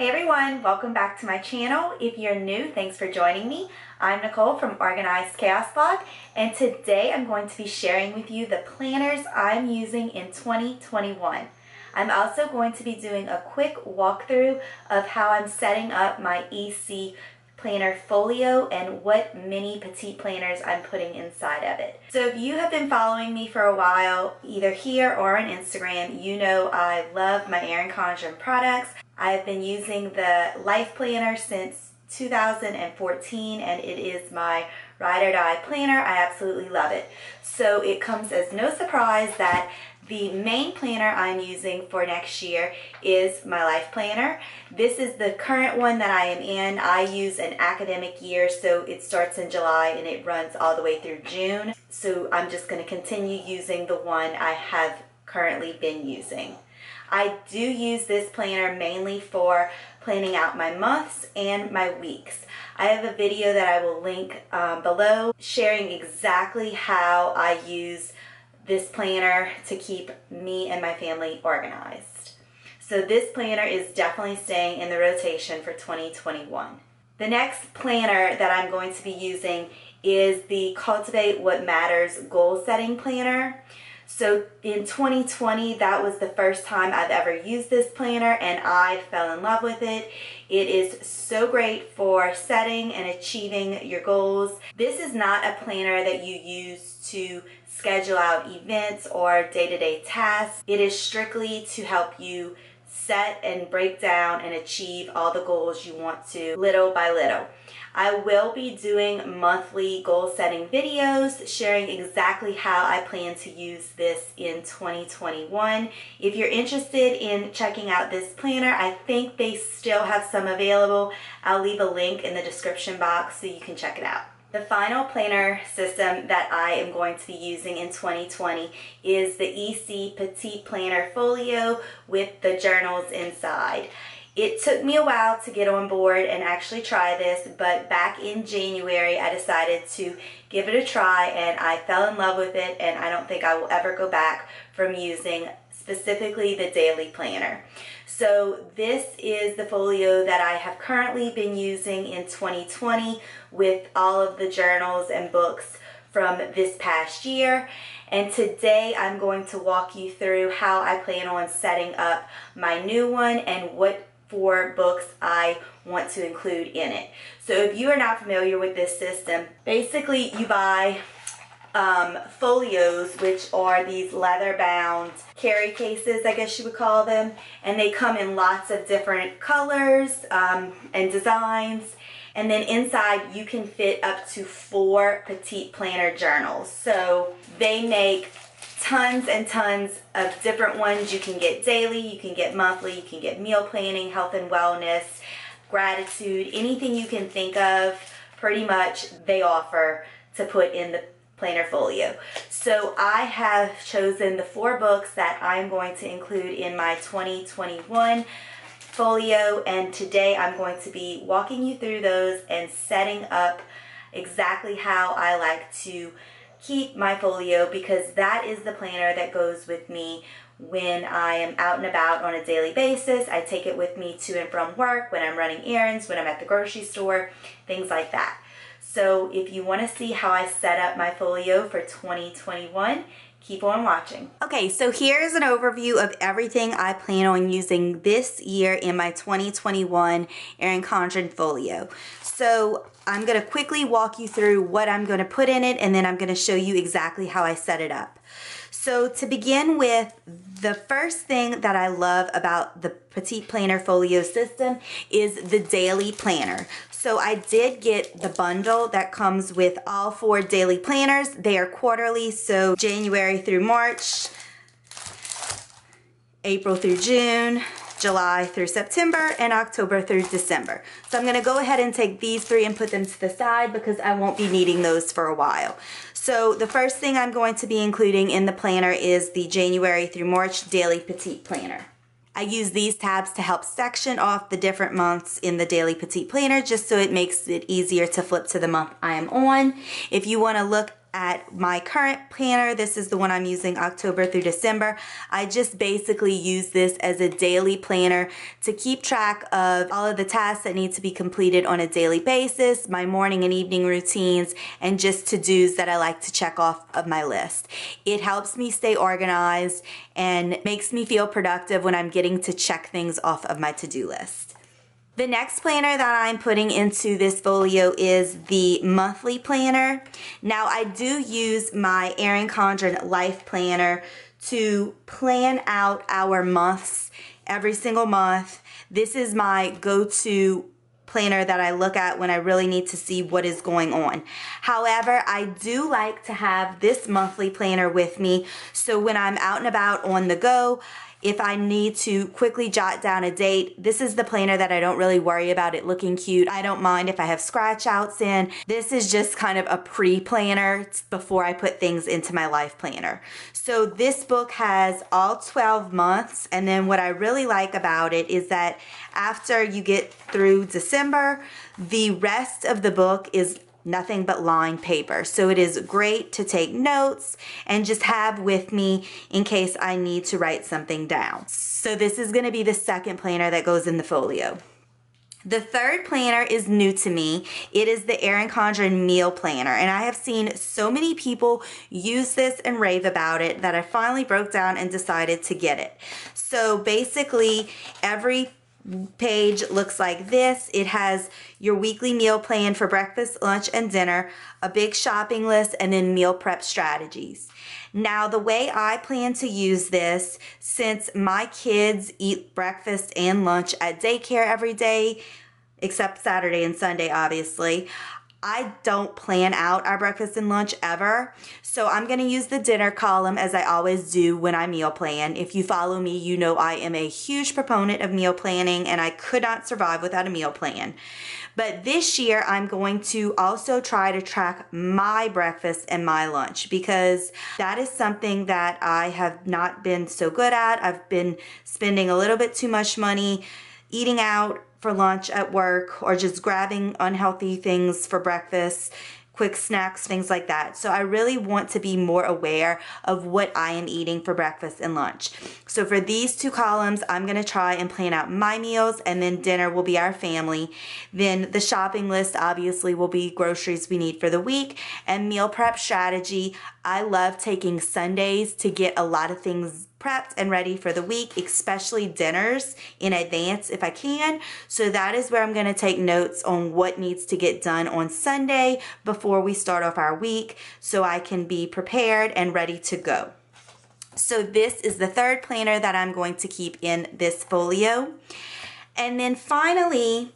Hey everyone, welcome back to my channel. If you're new, thanks for joining me. I'm Nicole from Organized Chaos Blog, and today I'm going to be sharing with you the planners I'm using in 2021. I'm also going to be doing a quick walkthrough of how I'm setting up my EC planner Folio and what mini petite planners I'm putting inside of it. So if you have been following me for a while, either here or on Instagram, you know I love my Erin Condren products. I've been using the Life Planner since 2014 and it is my ride or die planner. I absolutely love it. So it comes as no surprise that the main planner I'm using for next year is my Life Planner. This is the current one that I am in. I use an academic year, so it starts in July and it runs all the way through June. So I'm just going to continue using the one I have currently been using. I do use this planner mainly for planning out my months and my weeks. I have a video that I will link below sharing exactly how I use this planner to keep me and my family organized. So this planner is definitely staying in the rotation for 2021. The next planner that I'm going to be using is the Cultivate What Matters Goal Setting Planner. So in 2020, that was the first time I've ever used this planner and I fell in love with it. It is so great for setting and achieving your goals. This is not a planner that you use to schedule out events or day-to-day tasks. It is strictly to help you set and break down and achieve all the goals you want to little by little. I will be doing monthly goal setting videos sharing exactly how I plan to use this in 2021. If you're interested in checking out this planner, I think they still have some available. I'll leave a link in the description box so you can check it out. The final planner system that I am going to be using in 2020 is the EC Petite Planner Folio with the journals inside. It took me a while to get on board and actually try this, but back in January I decided to give it a try and I fell in love with it, and I don't think I will ever go back from using specifically the daily planner. So this is the folio that I have currently been using in 2020 with all of the journals and books from this past year. And today I'm going to walk you through how I plan on setting up my new one and what 4 books I want to include in it. So if you are not familiar with this system, basically you buy folios, which are these leather bound carry cases, I guess you would call them, and they come in lots of different colors and designs, and then inside you can fit up to 4 petite planner journals. So they make tons and tons of different ones. You can get daily, you can get monthly, you can get meal planning, health and wellness, gratitude, anything you can think of, pretty much they offer to put in the planner folio. So I have chosen the 4 books that I'm going to include in my 2021 folio, and today I'm going to be walking you through those and setting up exactly how I like to keep my folio, because that is the planner that goes with me when I am out and about on a daily basis. I take it with me to and from work, when I'm running errands, when I'm at the grocery store, things like that. So if you want to see how I set up my folio for 2021, keep on watching. Okay, so here's an overview of everything I plan on using this year in my 2021 Erin Condren folio. So I'm going to quickly walk you through what I'm going to put in it, and then I'm going to show you exactly how I set it up. So to begin with, the first thing that I love about the Petite Planner Folio system is the daily planner. So I did get the bundle that comes with all 4 daily planners. They are quarterly, so January through March, April through June, July through September, and October through December. So I'm going to go ahead and take these 3 and put them to the side because I won't be needing those for a while. So the first thing I'm going to be including in the planner is the January through March Daily Petite Planner. I use these tabs to help section off the different months in the Daily Petite Planner just so it makes it easier to flip to the month I am on. If you want to look at my current planner, this is the one I'm using October through December. I just basically use this as a daily planner to keep track of all of the tasks that need to be completed on a daily basis, my morning and evening routines, and just to-dos that I like to check off of my list. It helps me stay organized and makes me feel productive when I'm getting to check things off of my to-do list. The next planner that I'm putting into this folio is the monthly planner. Now I do use my Erin Condren Life Planner to plan out our months every single month. This is my go-to planner that I look at when I really need to see what is going on. However, I do like to have this monthly planner with me, so when I'm out and about on the go, if I need to quickly jot down a date, this is the planner that I don't really worry about it looking cute. I don't mind if I have scratch outs in. This is just kind of a pre-planner before I put things into my life planner. So this book has all 12 months, and then what I really like about it is that after you get through December, the rest of the book is nothing but lined paper. So it is great to take notes and just have with me in case I need to write something down. So this is going to be the second planner that goes in the folio. The third planner is new to me. It is the Erin Condren Meal Planner, and I have seen so many people use this and rave about it that I finally broke down and decided to get it. So basically every page looks like this. It has your weekly meal plan for breakfast, lunch, and dinner, a big shopping list, and then meal prep strategies. Now, the way I plan to use this, since my kids eat breakfast and lunch at daycare every day, except Saturday and Sunday, obviously, I don't plan out our breakfast and lunch ever. So I'm going to use the dinner column as I always do when I meal plan. If you follow me, you know I am a huge proponent of meal planning, and I could not survive without a meal plan. But this year I'm going to also try to track my breakfast and my lunch, because that is something that I have not been so good at. I've been spending a little bit too much money eating out for lunch at work, or just grabbing unhealthy things for breakfast, quick snacks, things like that. So I really want to be more aware of what I am eating for breakfast and lunch. So for these two columns, I'm going to try and plan out my meals, and then dinner will be our family. Then the shopping list obviously will be groceries we need for the week, and meal prep strategy. I love taking Sundays to get a lot of things prepped and ready for the week, especially dinners in advance if I can. So that is where I'm going to take notes on what needs to get done on Sunday before we start off our week, so I can be prepared and ready to go. So this is the third planner that I'm going to keep in this folio. And then finally,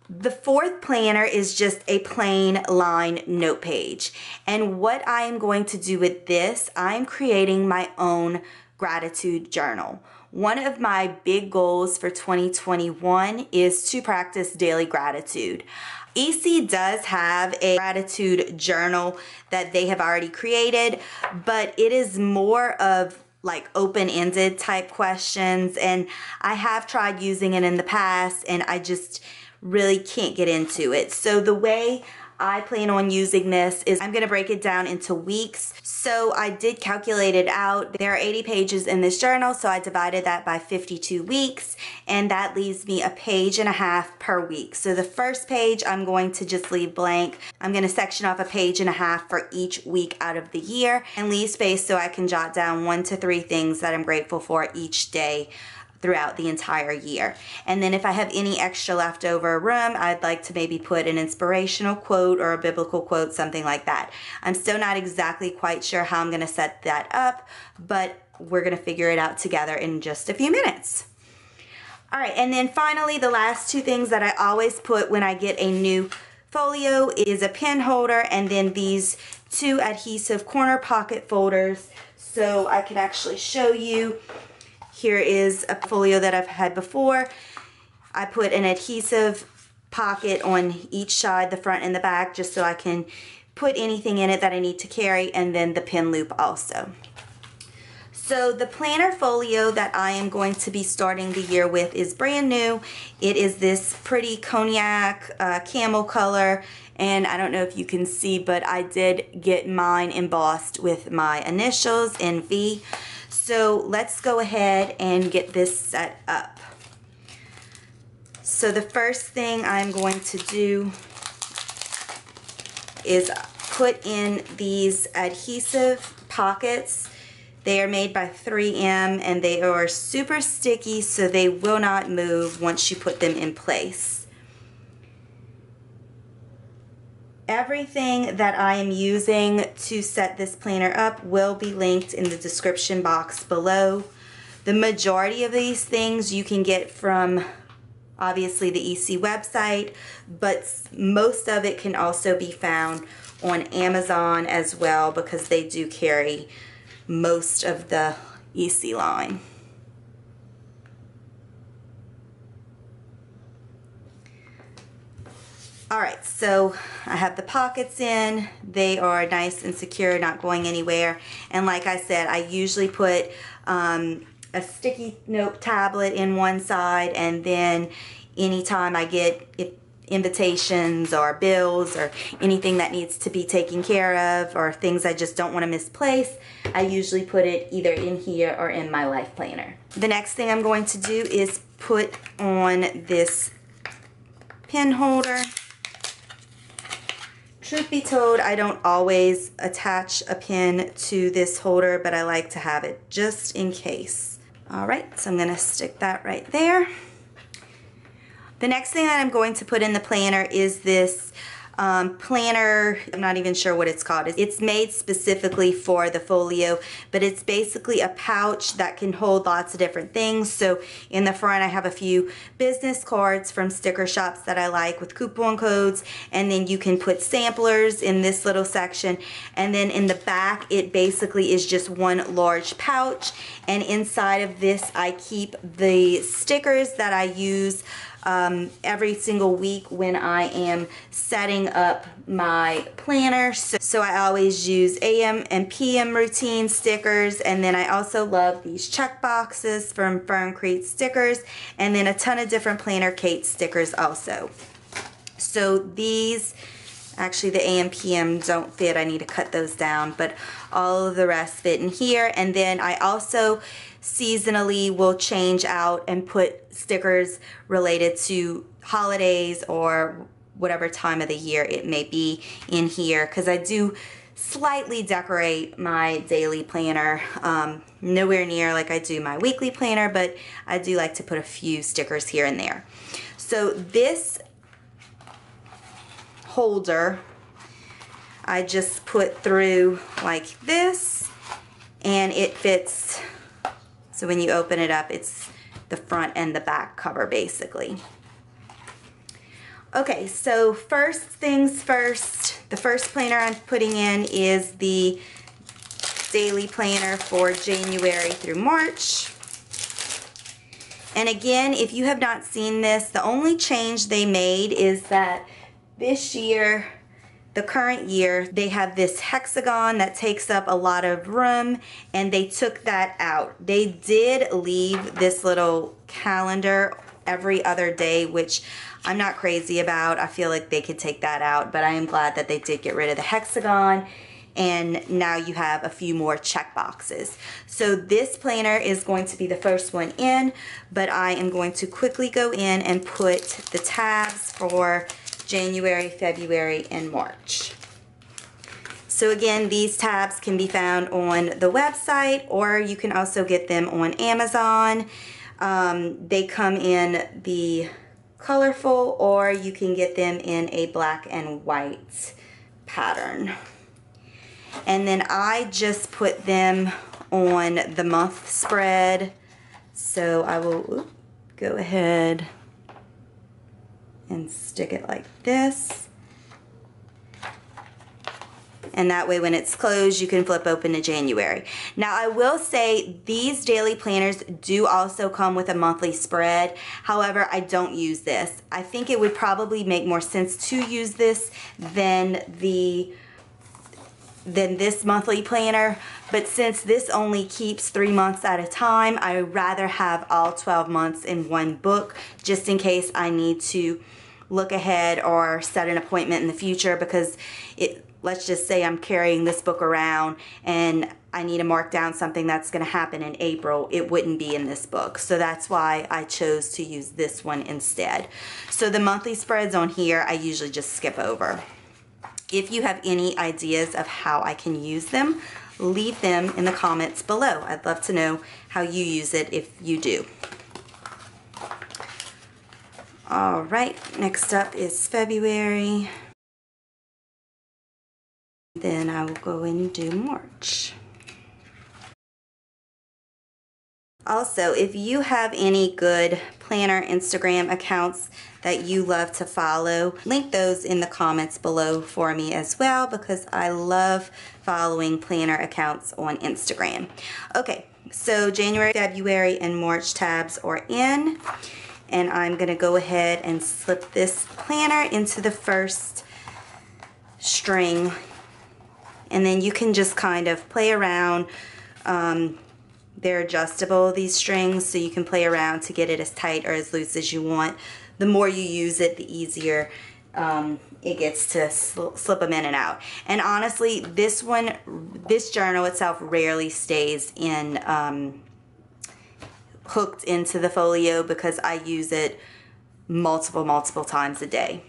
the fourth planner is just a plain line note page. And what I am going to do with this, I'm creating my own gratitude journal. One of my big goals for 2021 is to practice daily gratitude. EC does have a gratitude journal that they have already created, but it is more of like open-ended type questions, and I have tried using it in the past and I just really can't get into it. So the way I plan on using this is I'm going to break it down into weeks. So I did calculate it out. There are 80 pages in this journal, so I divided that by 52 weeks, and that leaves me a page and a half per week. So the first page I'm going to just leave blank. I'm going to section off a page and a half for each week out of the year and leave space so I can jot down 1 to 3 things that I'm grateful for each day throughout the entire year. And then if I have any extra leftover room, I'd like to maybe put an inspirational quote or a biblical quote, something like that. I'm still not exactly quite sure how I'm going to set that up, but we're going to figure it out together in just a few minutes. All right, and then finally, the last two things that I always put when I get a new folio is a pen holder, and then these two adhesive corner pocket folders, so I can actually show you. Here is a folio that I've had before. I put an adhesive pocket on each side, the front and the back, just so I can put anything in it that I need to carry, and then the pen loop also. So the planner folio that I am going to be starting the year with is brand new. It is this pretty cognac camel color, and I don't know if you can see, but I did get mine embossed with my initials, NV. So let's go ahead and get this set up. So the first thing I'm going to do is put in these adhesive pockets. They are made by 3M and they are super sticky, so they will not move once you put them in place. Everything that I am using to set this planner up will be linked in the description box below. The majority of these things you can get from obviously the EC website, but most of it can also be found on Amazon as well, because they do carry most of the EC line. Alright, so I have the pockets in. They are nice and secure, not going anywhere. And like I said, I usually put a sticky note tablet in one side, and then anytime I get invitations or bills or anything that needs to be taken care of, or things I just don't want to misplace, I usually put it either in here or in my life planner. The next thing I'm going to do is put on this pen holder. Truth be told, I don't always attach a pen to this holder, but I like to have it just in case. Alright, so I'm going to stick that right there. The next thing that I'm going to put in the planner is this planner. I'm not even sure what it's called. It's made specifically for the folio, but it's basically a pouch that can hold lots of different things. So in the front I have a few business cards from sticker shops that I like with coupon codes, and then you can put samplers in this little section, and then in the back it basically is just one large pouch, and inside of this I keep the stickers that I use every single week when I am setting up my planner. So I always use AM and PM routine stickers, and then I also love these check boxes from Ferncrete Stickers, and then a ton of different Planner Kate stickers also. So these, actually the AM PM don't fit, I need to cut those down, but all of the rest fit in here. And then I also seasonally will change out and put stickers related to holidays or whatever time of the year it may be in here, because I do slightly decorate my daily planner, nowhere near like I do my weekly planner, but I do like to put a few stickers here and there. So this holder I just put through like this, and it fits. So when you open it up, it's the front and the back cover basically. Okay, so first things first, the first planner I'm putting in is the daily planner for January through March. And again, if you have not seen this, the only change they made is that this year, the current year, they have this hexagon that takes up a lot of room, and they took that out. They did leave this little calendar every other day, which I'm not crazy about. I feel like they could take that out, but I am glad that they did get rid of the hexagon, and now you have a few more check boxes. So this planner is going to be the first one in, but I am going to quickly go in and put the tabs for January, February, and March. So again, these tabs can be found on the website, or you can also get them on Amazon. They come in the colorful, or you can get them in a black and white pattern. And then I just put them on the month spread. So I will go ahead and stick it like this, and that way when it's closed you can flip open to January. Now I will say these daily planners do also come with a monthly spread. However, I don't use this. I think it would probably make more sense to use this than the than this monthly planner, but since this only keeps 3 months at a time, I would rather have all 12 months in one book, just in case I need to look ahead or set an appointment in the future, because let's just say I'm carrying this book around and I need to mark down something that's going to happen in April. It wouldn't be in this book. So that's why I chose to use this one instead. So the monthly spreads on here, I usually just skip over. If you have any ideas of how I can use them, leave them in the comments below. I'd love to know how you use it if you do. All right, next up is February. Then I will go in and do March. Also, if you have any good planner Instagram accounts that you love to follow, link those in the comments below for me as well, because I love following planner accounts on Instagram. Okay, so January, February, and March tabs are in, and I'm going to go ahead and slip this planner into the first string, and then you can just kind of play around. They're adjustable, these strings, so you can play around to get it as tight or as loose as you want. The more you use it, the easier it gets to slip them in and out. And honestly, this journal itself rarely stays in hooked into the folio, because I use it multiple times a day.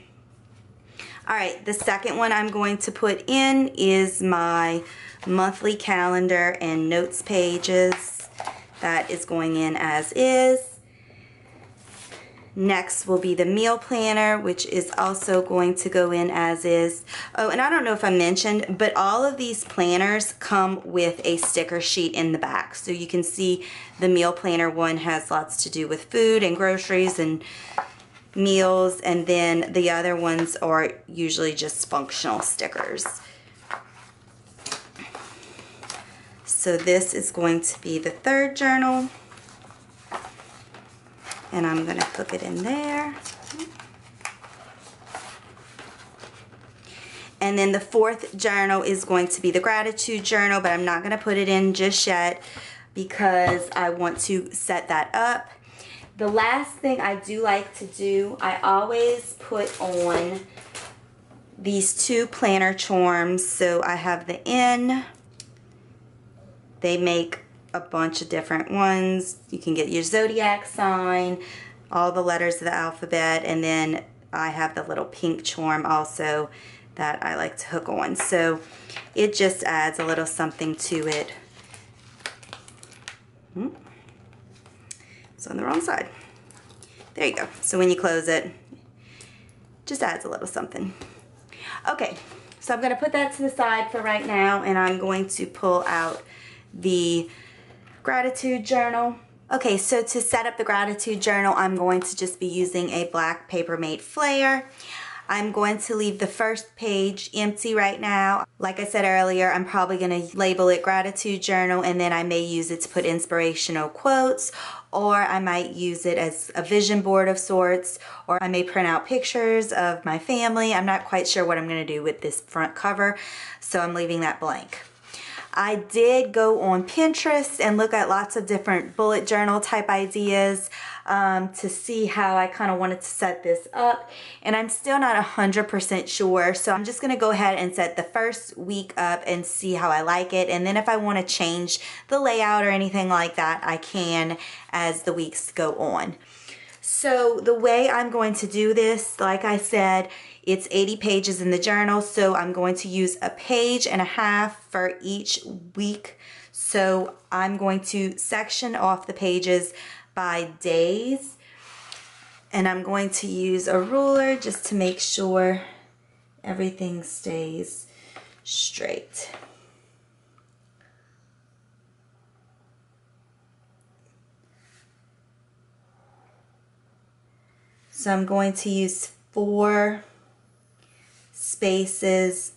Alright, the second one I'm going to put in is my monthly calendar and notes pages. That is going in as is. Next will be the meal planner, which is also going to go in as is. Oh, and I don't know if I mentioned, but all of these planners come with a sticker sheet in the back. So you can see the meal planner one has lots to do with food and groceries and meals, and then the other ones are usually just functional stickers. So this is going to be the third journal, and I'm going to hook it in there. And then the fourth journal is going to be the gratitude journal, but I'm not going to put it in just yet because I want to set that up. The last thing I do like to do, I always put on these two planner charms. So I have the N. They make a bunch of different ones. You can get your zodiac sign, all the letters of the alphabet, and then I have the little pink charm also that I like to hook on. So it just adds a little something to it. It's on the wrong side. There you go. So when you close it, just adds a little something. Okay, so I'm going to put that to the side for right now, and I'm going to pull out the gratitude journal. Okay, so to set up the gratitude journal, I'm going to just be using a black Papermate flare. I'm going to leave the first page empty right now. Like I said earlier, I'm probably going to label it gratitude journal, and then I may use it to put inspirational quotes, or I might use it as a vision board of sorts, or I may print out pictures of my family. I'm not quite sure what I'm going to do with this front cover, so I'm leaving that blank. I did go on Pinterest and look at lots of different bullet journal type ideas to see how I kind of wanted to set this up, and I'm still not 100% sure, so I'm just going to go ahead and set the first week up and see how I like it, and then if I want to change the layout or anything like that, I can as the weeks go on. So the way I'm going to do this, like I said, it's 80 pages in the journal, so I'm going to use a page and a half for each week. So I'm going to section off the pages by days, and I'm going to use a ruler just to make sure everything stays straight. So I'm going to use 4 spaces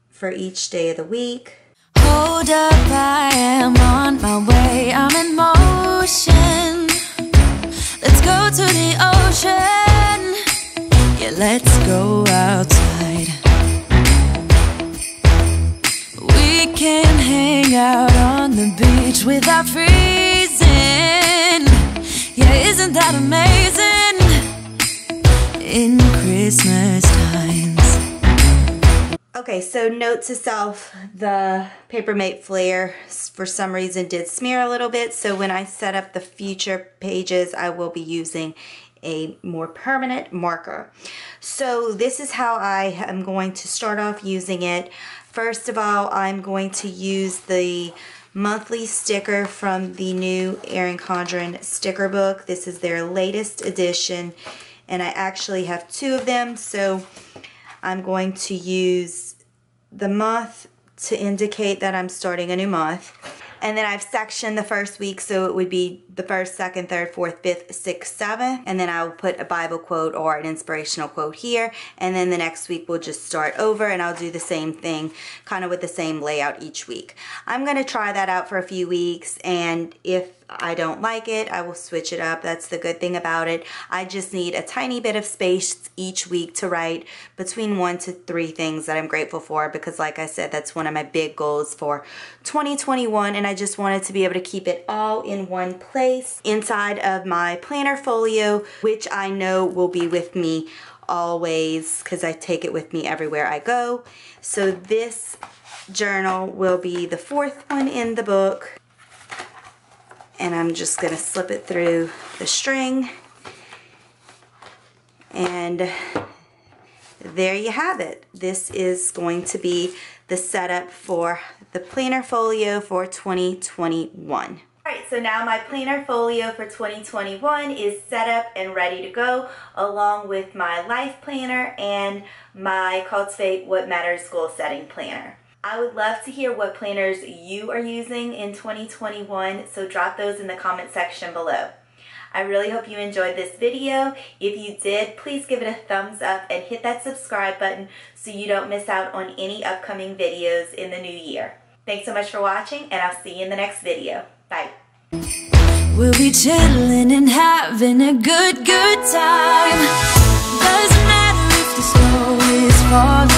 for each day of the week. Hold up, I am on my way, I'm in motion. Let's go to the ocean. Yeah, let's go outside. days without freezing. Yeah, isn't that amazing? In Christmas times. Okay, so note to self, the Papermate Flare for some reason did smear a little bit, so when I set up the future pages, I will be using a more permanent marker. So this is how I am going to start off using it. First of all, I'm going to use the monthly sticker from the new Erin Condren sticker book. This is their latest edition, and I actually have 2 of them, so I'm going to use the month to indicate that I'm starting a new month. And then I've sectioned the first week, so it would be the 1st, 2nd, 3rd, 4th, 5th, 6th, 7th. And then I'll put a Bible quote or an inspirational quote here. And then the next week we'll just start over, and I'll do the same thing, kind of with the same layout each week. I'm going to try that out for a few weeks, and if I don't like it, I will switch it up. That's the good thing about it. I just need a tiny bit of space each week to write between 1 to 3 things that I'm grateful for, because like I said, that's one of my big goals for 2021, and I just wanted to be able to keep it all in one place inside of my planner folio, which I know will be with me always because I take it with me everywhere I go. So this journal will be the 4th one in the book. And I'm just going to slip it through the string, and there you have it. This is going to be the setup for the planner folio for 2021. Alright, so now my planner folio for 2021 is set up and ready to go, along with my life planner and my Cultivate What Matters goal setting planner. I would love to hear what planners you are using in 2021, so drop those in the comment section below. I really hope you enjoyed this video. If you did, please give it a thumbs up and hit that subscribe button so you don't miss out on any upcoming videos in the new year. Thanks so much for watching, and I'll see you in the next video. Bye. We'll be chilling and having a good time. Doesn't matter if the snow is falling.